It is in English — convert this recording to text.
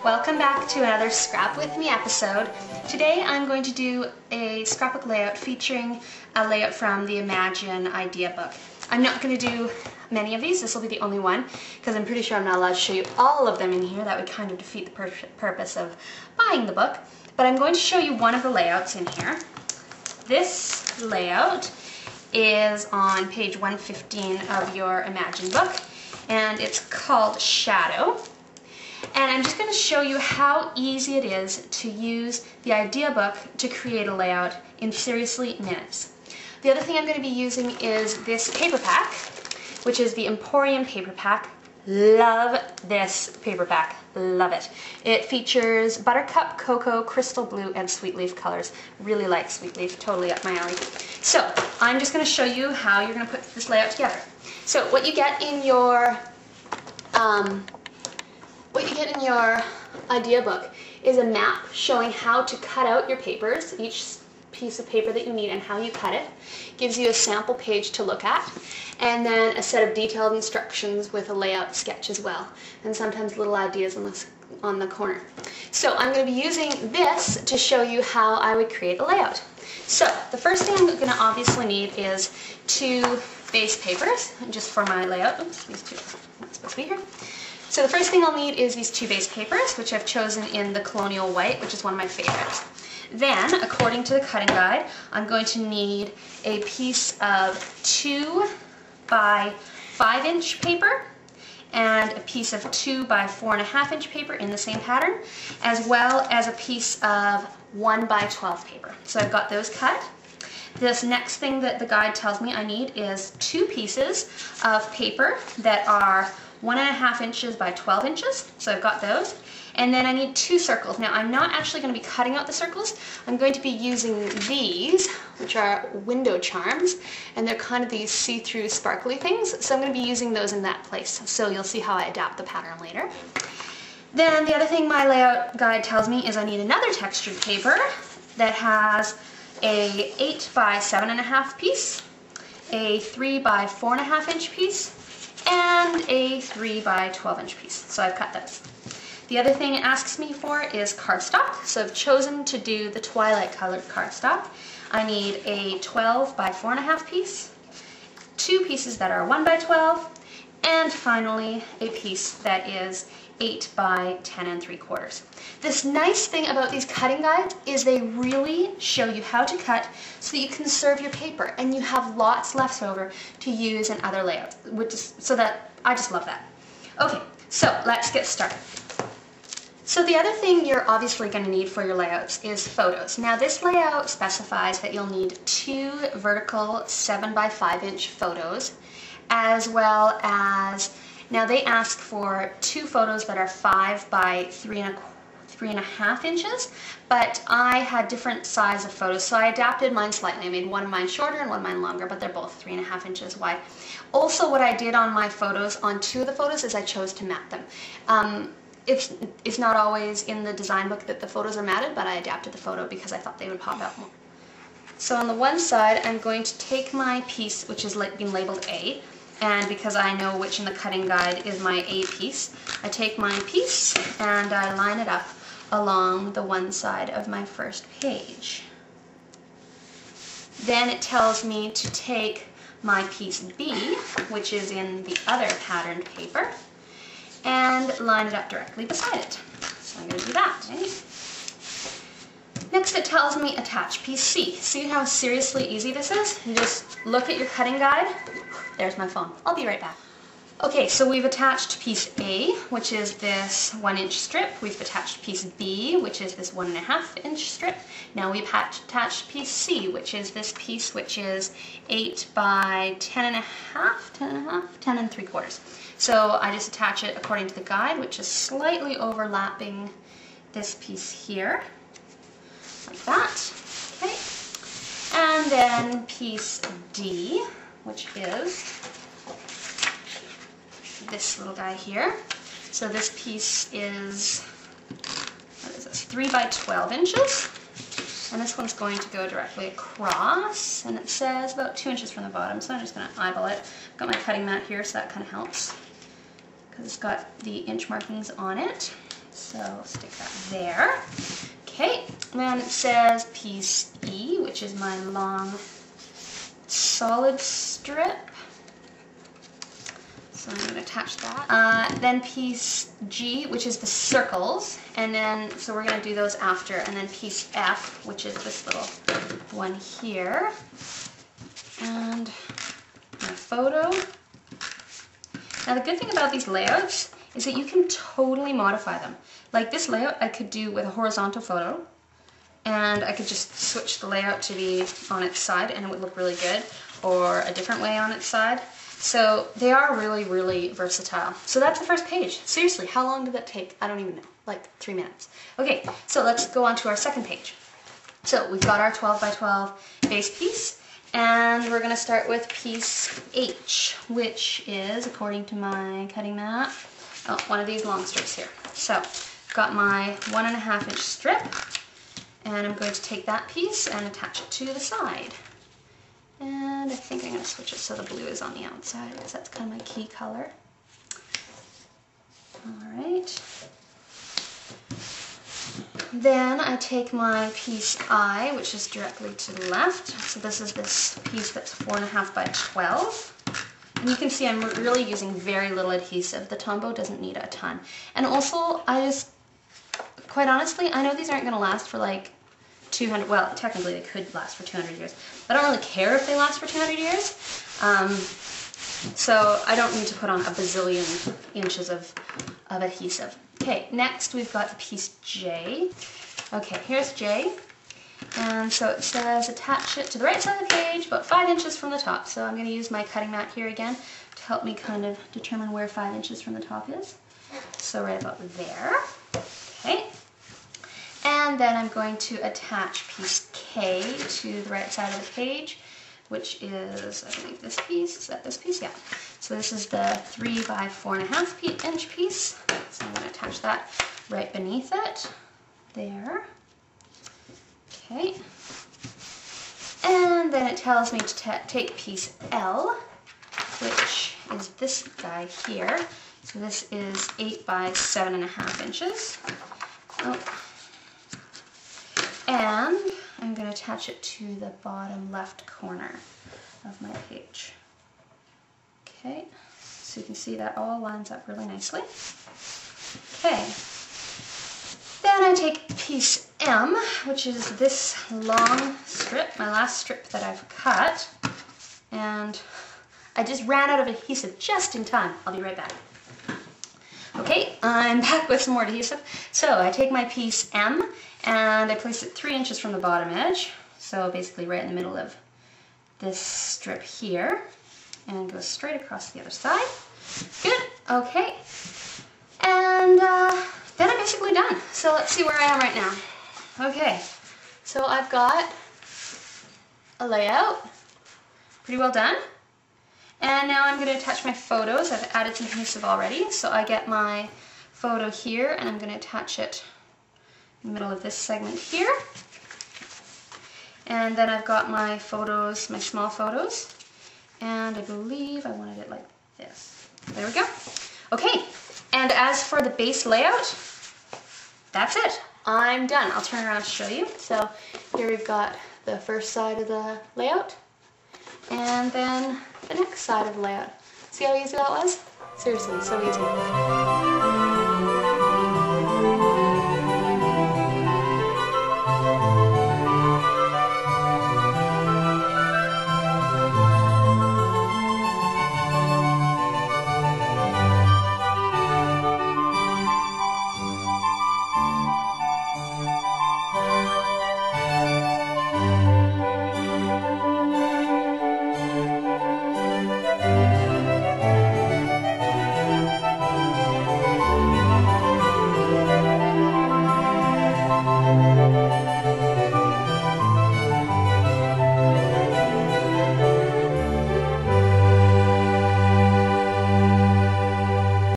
Welcome back to another Scrap With Me episode. Today I'm going to do a scrapbook layout featuring a layout from the Imagine idea book. I'm not going to do many of these, this will be the only one, because I'm pretty sure I'm not allowed to show you all of them in here. That would kind of defeat the purpose of buying the book. But I'm going to show you one of the layouts in here. This layout is on page 115 of your Imagine book, and it's called Shadow. And I'm just going to show you how easy it is to use the idea book to create a layout in seriously minutes. The other thing I'm going to be using is this paper pack, which is the Emporium paper pack. Love this paper pack, love it. It features buttercup, cocoa, crystal blue, and sweet leaf colors. Really like sweet leaf, totally up my alley. So I'm just going to show you how you're going to put this layout together. So what you get in your idea book is a map showing how to cut out your papers, each piece of paper that you need and how you cut it. Gives you a sample page to look at, and then a set of detailed instructions with a layout sketch as well, and sometimes little ideas on the corner. So I'm going to be using this to show you how I would create a layout. So the first thing I'm going to obviously need is two base papers, just for my layout. Oops, these two are not supposed to be here. So the first thing I'll need is these two base papers, which I've chosen in the Colonial White, which is one of my favorites. Then, according to the cutting guide, I'm going to need a piece of 2 by 5 inch paper and a piece of 2 by 4.5 inch paper in the same pattern, as well as a piece of 1 by 12 paper. So I've got those cut. This next thing that the guide tells me I need is 2 pieces of paper that are 1.5 inches by 12 inches, so I've got those. And then I need 2 circles. Now I'm not actually going to be cutting out the circles. I'm going to be using these, which are window charms, and they're kind of these see-through sparkly things, so I'm going to be using those in that place. So you'll see how I adapt the pattern later. Then the other thing my layout guide tells me is I need another textured paper that has a 8 by 7.5 piece, a 3 by 4.5 inch piece, and a 3 by 12 inch piece. So I've cut those. The other thing it asks me for is cardstock. So I've chosen to do the twilight colored cardstock. I need a 12 by 4.5 piece, 2 pieces that are 1 by 12, and finally a piece that is 8 by 10 3/4. This nice thing about these cutting guides is they really show you how to cut so that you conserve your paper and you have lots left over to use in other layouts, I just love that. Okay, so let's get started. So the other thing you're obviously going to need for your layouts is photos. Now this layout specifies that you'll need 2 vertical 7 by 5 inch photos, as well as, now they ask for 2 photos that are 5 by 3.5 inches, but I had different size of photos, so I adapted mine slightly. I made one of mine shorter and one of mine longer, but they're both 3.5 inches wide. Also, what I did on my photos, on 2 of the photos, is I chose to mat them. It's not always in the design book that the photos are matted, but I adapted the photo because I thought they would pop out more. So on the one side, I'm going to take my piece, which has been labeled A, and because I know which in the cutting guide is my A piece, I take my piece and I line it up along the one side of my first page. Then it tells me to take my piece B, which is in the other patterned paper, and line it up directly beside it. So I'm going to do that. Okay? Next it tells me attach piece C. See how seriously easy this is? You just look at your cutting guide. There's my phone. I'll be right back. Okay, so we've attached piece A, which is this 1 inch strip. We've attached piece B, which is this 1.5 inch strip. Now we've attached piece C, which is this piece, which is 8 by 10 3/4. So I just attach it according to the guide, which is slightly overlapping this piece here, like that. Okay. And then piece D, which is this little guy here. So this piece is, what is this, 3 by 12 inches. And this one's going to go directly across, and it says about 2 inches from the bottom, so I'm just going to eyeball it. I've got my cutting mat here, so that kind of helps, because it's got the inch markings on it. So stick that there. Okay, and then it says piece E, which is my long solid strip. So I'm going to attach that. Then piece G, which is the circles, and then, so we're going to do those after, and then piece F, which is this little one here, and my photo. Now the good thing about these layouts is that you can totally modify them. Like this layout I could do with a horizontal photo, and I could just switch the layout to be on its side and it would look really good, or a different way on its side. So they are really, really versatile. So that's the first page. Seriously, how long did that take? I don't even know, like 3 minutes. Okay, so let's go on to our second page. So we've got our 12 by 12 base piece, and we're gonna start with piece H, which is, according to my cutting mat, one of these long strips here. So I've got my 1.5 inch strip, and I'm going to take that piece and attach it to the side. And I think I'm going to switch it so the blue is on the outside, because that's kind of my key color. Alright. Then I take my piece I, which is directly to the left. So this is this piece that's 4.5 by 12. And you can see I'm really using very little adhesive. The Tombow doesn't need a ton. And also, quite honestly, I know these aren't going to last for like 200, well, technically they could last for 200 years. I don't really care if they last for 200 years. So I don't need to put on a bazillion inches of adhesive. Okay, next we've got piece J. Okay, here's J. And so it says attach it to the right side of the page, about 5 inches from the top. So I'm going to use my cutting mat here again to help me kind of determine where 5 inches from the top is. So right about there. Okay. And then I'm going to attach piece K to the right side of the page, which is, I believe, this piece. Is that this piece? Yeah. So this is the 3 by 4.5 inch piece. So I'm going to attach that right beneath it. There. Okay. And then it tells me to take piece L, which is this guy here. So this is 8 by 7.5 inches. Oh. And I'm going to attach it to the bottom left corner of my page. Okay, so you can see that all lines up really nicely. Okay, then I take piece M, which is this long strip, my last strip that I've cut, and I just ran out of adhesive just in time. I'll be right back. Okay, I'm back with some more adhesive. So I take my piece M and I place it 3 inches from the bottom edge, so basically right in the middle of this strip here, and go straight across the other side. Good, okay. And then I'm basically done. So let's see where I am right now. Okay, so I've got a layout, pretty well done. And now I'm going to attach my photos. I've added some adhesive already, so I get my photo here and I'm going to attach it in the middle of this segment here. And then I've got my photos, my small photos, and I believe I wanted it like this. There we go. Okay, and as for the base layout, that's it. I'm done. I'll turn around to show you. So here we've got the first side of the layout, and then the next side of the layout. See how easy that was? Seriously, so easy.